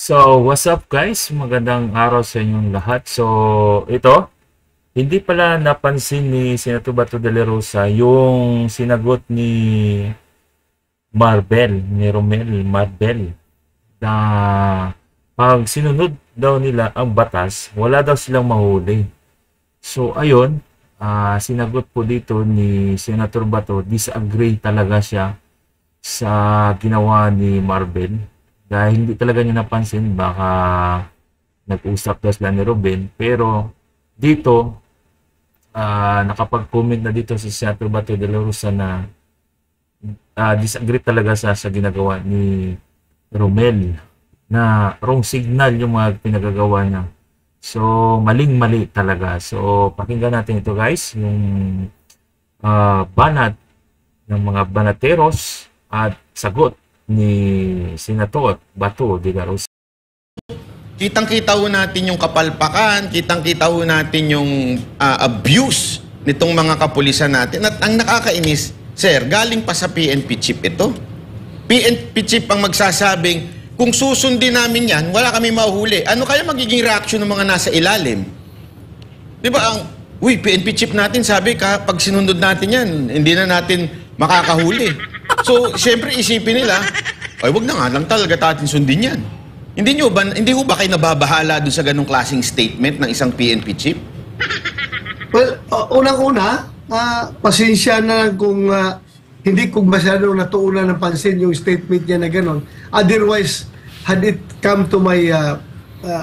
So, what's up guys? Magandang araw sa inyong lahat. So, ito, hindi pala napansin ni Senator Bato de la Rosa yung sinagot ni Romel Marbel, na pag sinunod daw nila ang batas, wala daw silang mahuli. So, ayun, sinagot po dito ni Senator Bato, disagree talaga siya sa ginawa ni Marbel. Dahil hindi talaga niya napansin, baka nag-usap daw sila ni Ruben. Pero dito, nakapag-comment na dito si Senator Bato de la Rosa na disagree talaga sa ginagawa ni Romel, na wrong signal yung mga pinagagawa niya. So, maling-mali talaga. So, pakinggan natin ito guys, yung banat ng mga banateros at sagot ni Senator Bato de la Rosa. Kitang-kita ho natin yung kapalpakan, kitang-kita ho natin yung abuse nitong mga kapulisan natin. At ang nakakainis, sir, galing pa sa PNP chief ito. PNP chief ang magsasabing, kung susundin namin yan, wala kami mahuhuli. Ano kaya magiging reaction ng mga nasa ilalim? Di ba PNP chief natin sabi, pag sinundod natin yan, hindi na natin makakahuli. So, siyempre isipin nila, ay wag na nga lang talaga natin sundin yan. Hindi ho ba kayo nababahala doon sa ganong klaseng statement ng isang PNP chief? Well, unang-una, pasensya na kung hindi ko masyado natuunan ng pansin yung statement niya na gano'n. Otherwise, had it come to my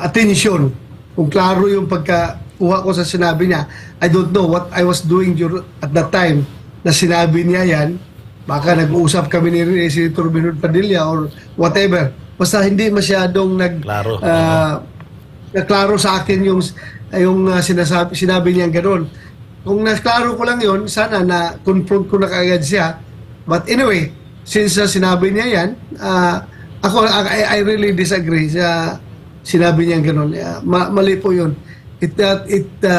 attention, kung klaro yung pagkakuha ko sa sinabi niya, I don't know what I was doing at that time na sinabi niya yan. Baka nag-uusap kami ni Senator Bernard Padilla or whatever. Basta hindi masyadong naklaro sa akin yung sinabi niya gano'n. Kung naklaro ko lang yon, sana na-confront ko na kaagad siya. But anyway, since sinabi niya yan, I really disagree sa sinabi niya gano'n. Mali po yun. It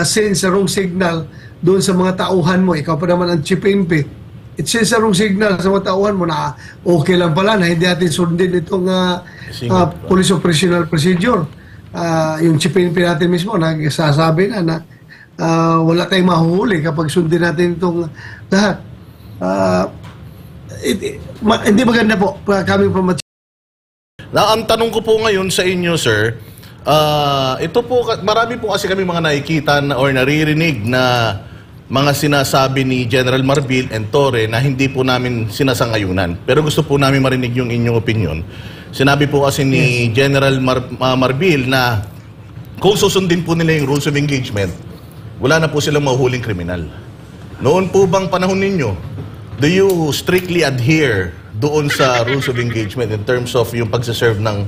sends a wrong signal doon sa mga tauhan mo. Ikaw pa naman ang chief PNP. It sends a wrong signal sa mga tauhan mo na okay lang pala na hindi natin sundin itong police operational procedure. Yung chief PNP natin mismo nagsasabi na wala tayong mahuhuli kapag sundin natin itong lahat. Hindi maganda po coming from a... Ang tanong ko po ngayon sa inyo, sir, ito po, marami po kasi kami mga nakikita or naririnig na mga sinasabi ni General Marbil and Torre na hindi po namin sinasangayunan. Pero gusto po namin marinig yung inyong opinion. Sinabi po kasi ni General Marbil na kung susundin po nila yung rules of engagement, wala na po silang mahuhuling kriminal. Noon po bang panahon ninyo, do you strictly adhere doon sa rules of engagement in terms of yung pagsaserve ng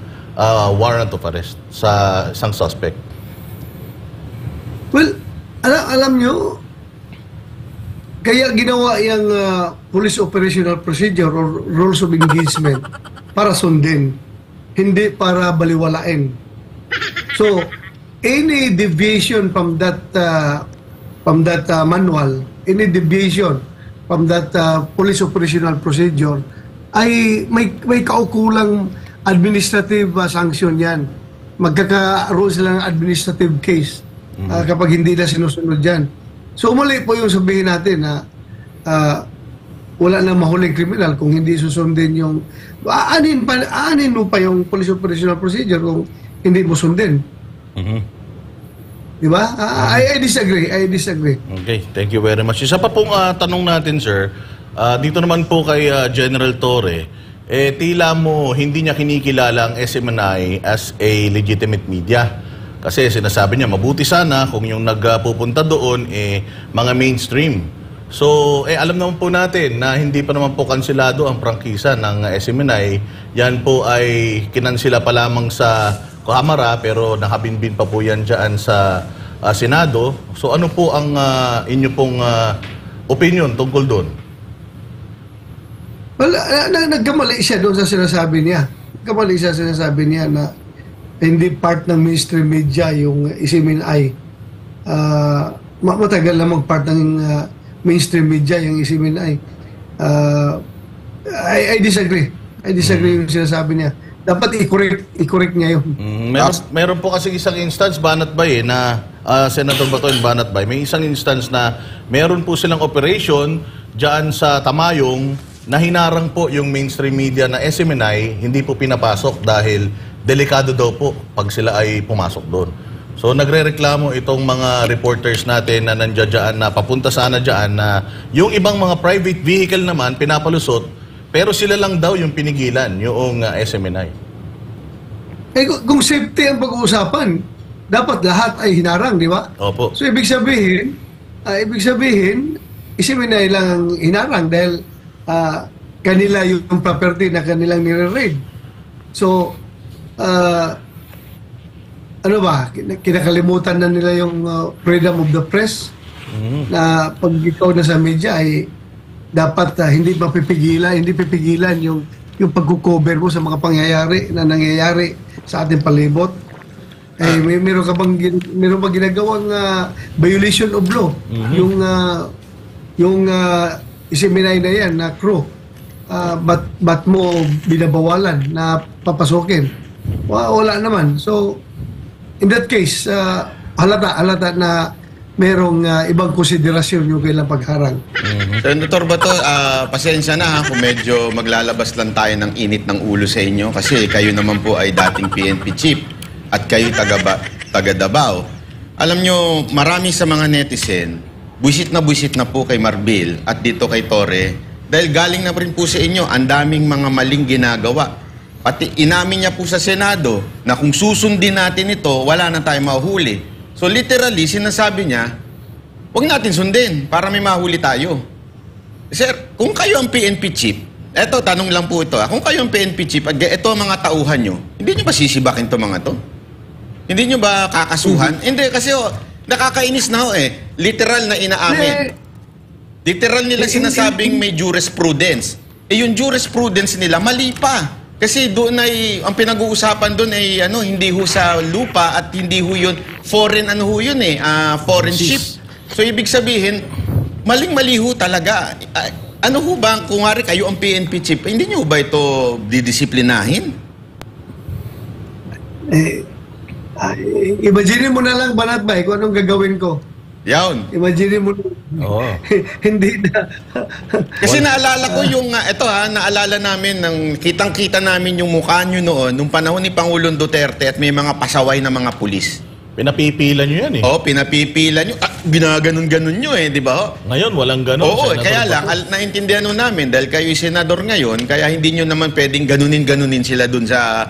warrant of arrest sa isang suspect? Well, alam nyo, kaya ginawa yung police operational procedure or rules of engagement para sundin, hindi para baliwalain. So, any deviation from that manual, any deviation from that police operational procedure, ay may kaukulang administrative sanction yan. Magkakaroon sila ng administrative case kapag hindi na sinusunod yan. So, mali po yung sabihin natin na wala nang mahuling kriminal kung hindi susundin yung... Aanin mo pa yung police operational procedure kung hindi mo sundin. Diba? I disagree. Okay, thank you very much. Isa pa pong tanong natin, sir. Dito naman po kay General Torre, tila mo hindi niya kinikilala ang SMNI as a legitimate media. Kasi sinasabi niya, mabuti sana kung yung nagpupunta doon mga mainstream. So, alam naman po natin na hindi pa naman po kansilado ang prangkisa ng SMNI. Yan po ay kinansila pa lamang sa Kamara, pero nakabinbin pa po yan dyan sa Senado. So, ano po ang inyo pong opinion tungkol doon? Well, nagkamali siya doon sa sinasabi niya. Nagkamali siya sa sinasabi niya na hindi part ng mainstream media yung SMNI. Matagal na mag-part ng mainstream media yung SMNI. I disagree. Yung sinasabi niya. dapat i-correct niya yun. Meron po kasi isang instance, Banat Bay, na Senator Bato and Banat Bay, may isang instance na meron po silang operation dyan sa Tamayong na hinarang po yung mainstream media na SMNI, hindi po pinapasok dahil delikado daw po pag sila ay pumasok doon. So nagrereklamo itong mga reporters natin na nandiyan dyan, na papunta sana dyan, na yung ibang mga private vehicle naman pinapalusot, pero sila lang daw yung pinigilan, yung SMNI. Kung safety ang pag-uusapan, dapat lahat ay hinarang, di ba? Opo. So ibig sabihin, SMNI lang ang hinarang dahil kanila yung property na kanilang nire-raid. So, ano ba, kinakalimutan na nila yung freedom of the press, na pag ikaw na sa media ay dapat hindi pipigilan yung pagkukover mo sa mga pangyayari na nangyayari sa ating palibot. Meron ba ginagawang violation of law? Yung SMNI na yan na crew, ba't mo binabawalan na papasokin? Wala naman. So in that case, halata na merong ibang konsiderasyon yung kailang pagharang. Senator Bato, pasensya na kung medyo maglalabas lang tayo ng init ng ulo sa inyo kasi kayo naman po ay dating PNP chief at kayo taga Davao. Alam nyo, marami sa mga netizen, buisit na po kay Marbil at dito kay Torre dahil galing na rin po sa inyo ang daming mga maling ginagawa. Pati inamin niya po sa Senado na kung susundin natin ito, wala na tayong mahuhuli. So literally, sinasabi niya, huwag natin sundin para may mahuli tayo. Sir, kung kayo ang PNP chief, eto, tanong lang po ito, kung kayo ang PNP chief at ito ang mga tauhan nyo, hindi nyo ba sisibakin to mga to? Hindi nyo ba kakasuhan? Hindi, kasi nakakainis na literal na inaamin. Literal nila sinasabing may jurisprudence. Yung jurisprudence nila, mali pa. Kasi doon ay, ang pinag-uusapan doon ay hindi ho sa lupa at hindi ho yun, foreign foreign ship. So ibig sabihin, maling-mali ho talaga. Ano ho ba, kung nga kayo ang PNP chief, hindi nyo ba ito didisiplinahin? Imagine mo na lang, Banat Bay, kung anong gagawin ko. Yawn. Imagine mo hindi na. Kasi naalala ko yung, naalala namin, kitang-kita namin yung mukha nyo noon, nung panahon ni Pangulong Duterte at may mga pasaway na mga pulis. Pinapipila nyo yan pinapipila nyo. Ginaganon-ganon nyo di ba? Ngayon, walang ganon. Oo, kaya lang, naintindihan nun namin, dahil kayo yung senador ngayon, kaya hindi nyo naman pwedeng ganunin sila dun sa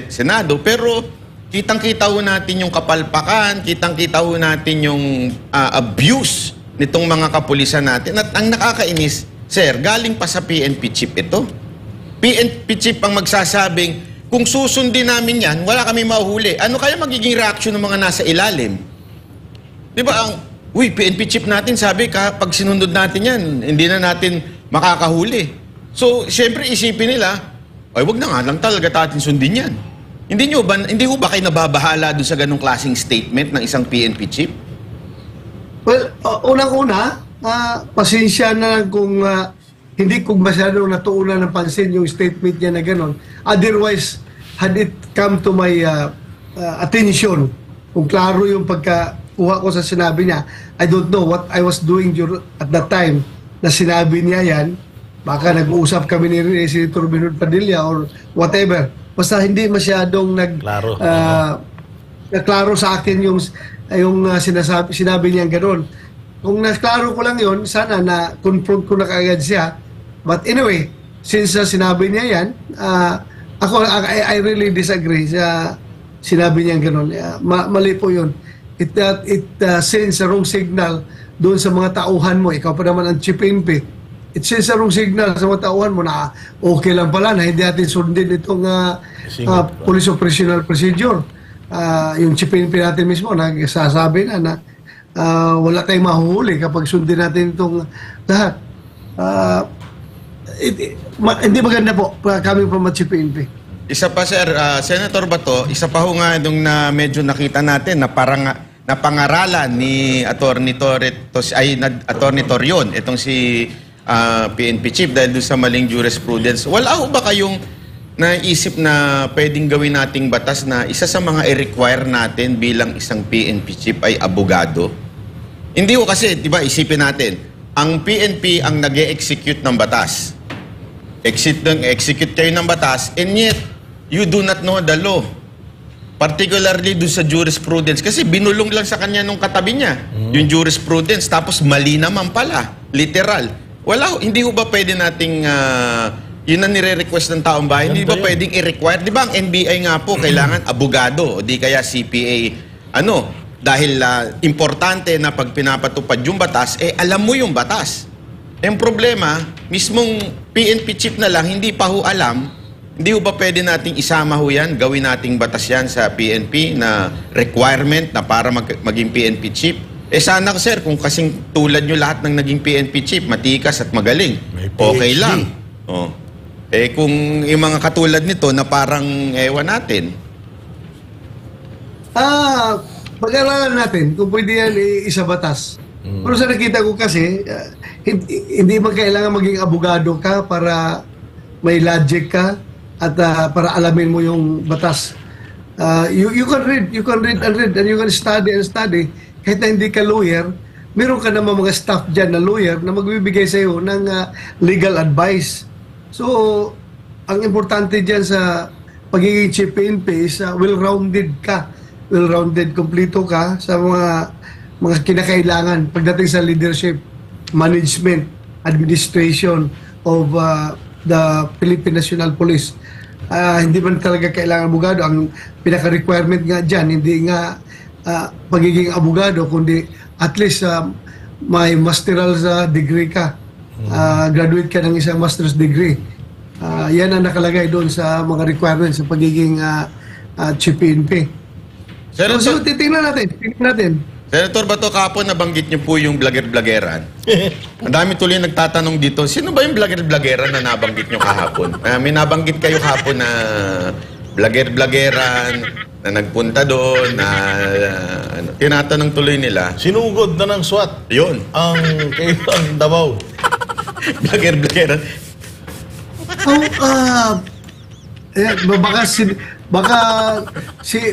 Senado. Pero, kitang-kita ho natin yung kapalpakan, kitang-kita ho natin yung abuse nitong mga kapulisan natin. At ang nakakainis, sir, galing pa sa PNP chief ito. PNP chief ang magsasabing, kung susundin namin yan, wala kami mahuhuli. Ano kaya magiging reaction ng mga nasa ilalim? Di ba PNP chief natin sabi, pag sinundod natin yan, hindi na natin makakahuli. So, siyempre isipin nila, wag na nga lang talaga natin sundin yan. Hindi ho ba kayo nababahala doon sa ganong klaseng statement ng isang PNP chief? Well, unang-una, pasensya na kung hindi ko masyadong natuunan ng pansin yung statement niya na gano'n. Otherwise, had it come to my attention, kung klaro yung pagkakuha ko sa sinabi niya, I don't know what I was doing at that time na sinabi niya yan. Baka nag-uusap kami ni Senator Bernard Padilla or whatever. Basta hindi masyadong naklaro sa akin yung sinabi niya gano'n. Kung naklaro ko lang yon, sana na-confront ko na kaagad siya. But anyway, since sinabi niya yan, I really disagree sa sinabi niya gano'n. Mali po yun. It sends a wrong signal doon sa mga tauhan mo. Ikaw pa naman ang chief PNP. It sends a wrong signal sa mga tauhan mo na okay lang pala na hindi natin sundin itong police operational procedure. Yung chief PNP natin mismo nagsasabi na wala tayong mahuhuli kapag sundin natin itong lahat. Hindi maganda po kami from chief PNP. Isa pa, sir, Senator Bato, isa pa ho nga nung na medyo nakita natin na parang napangaralan ni Attorney Torion, itong si PNP chief dahil doon sa maling jurisprudence. Wala ho ba kayong naisip na pwedeng gawin nating batas na isa sa mga i-require natin bilang isang PNP chief ay abogado? Hindi ko kasi, di ba, isipin natin, ang PNP ang nag-execute ng batas. Execute kayo ng batas, and yet, you do not know the law. Particularly doon sa jurisprudence. Kasi binulong lang sa kanya nung katabi niya, yung jurisprudence, tapos mali naman pala, literal. Wala, hindi ho ba pwede nating, yun ang nire-request ng taong bayan, hindi ba pwedeng i-require? Di ba ang NBI nga po, kailangan abogado, o di kaya CPA, dahil importante na pag pinapatupad yung batas, alam mo yung batas. Yung problema, mismong PNP chief na lang, hindi pa ho alam, hindi ho ba pwede nating isama ho yan, gawin nating batas yan sa PNP na requirement na para maging PNP chief? Sana sir, kung kasing tulad nyo lahat ng naging PNP chief, matikas at magaling, okay lang. Kung yung mga katulad nito na parang ewan natin. Pag-aralan natin kung pwede yan isa batas. Pero sa nakita ko kasi, hindi man kailangan maging abogado ka para may logic ka at para alamin mo yung batas. You can read and read, and you can study and study. Kahit na hindi ka lawyer, meron ka naman mga staff dyan na lawyer na magbibigay sa iyo ng legal advice. So, ang importante dyan sa pagiging chief PNP is well-rounded ka. Well-rounded, kompleto ka sa mga kinakailangan pagdating sa leadership, management, administration of the Philippine National Police. Hindi man talaga kailangan abogado. Ang pinaka-requirement nga dyan, hindi nga pagiging abogado, kundi at least may masteral degree ka. Graduate ka ng isang master's degree. Yan ang nakalagay doon sa mga requirements sa pagiging chief PNP. So, titingnan natin. Senator Bato, kahapon nabanggit niyo po yung vlogger-vloggeran. Ang dami tuloy nagtatanong dito, sino ba yung vlogger-vloggeran na nabanggit niyo kahapon? May nabanggit kayo kahapon na vlogger-vloggeran na nagpunta doon, na tinatanong tuloy nila. Sinugod na ng SWAT. Yun. Ang Davao. Vlogger-vloggeran.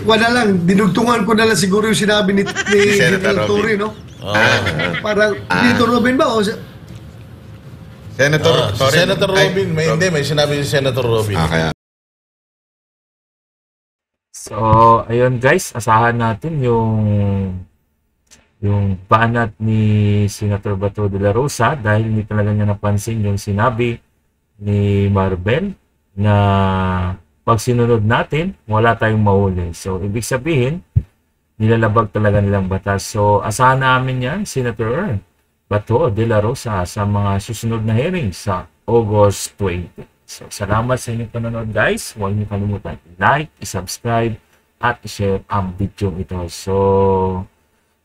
Wala lang, dinugtungan ko na lang siguro yung sinabi ni Senator Torre, no? Parang, Dito Robin ba? O, Senator Si Senator Robin, may sinabi si Senator Robin. Kaya. So, ayun guys, asahan natin yung banat ni Senator Bato de la Rosa dahil hindi talaga niya napansin yung sinabi ni Marbel na pag sinunod natin, wala tayong mahuli. So, ibig sabihin, nilalabag talaga nilang batas. So, asahan namin yan, Senator Bato de la Rosa, sa mga susunod na hearing sa August 20. So, salamat sa inyong panonood guys. Huwag niyo kalimutan i-like, i-subscribe, at i-share ang video ito. So,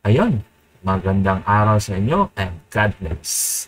ayun. Magandang araw sa inyo and God bless.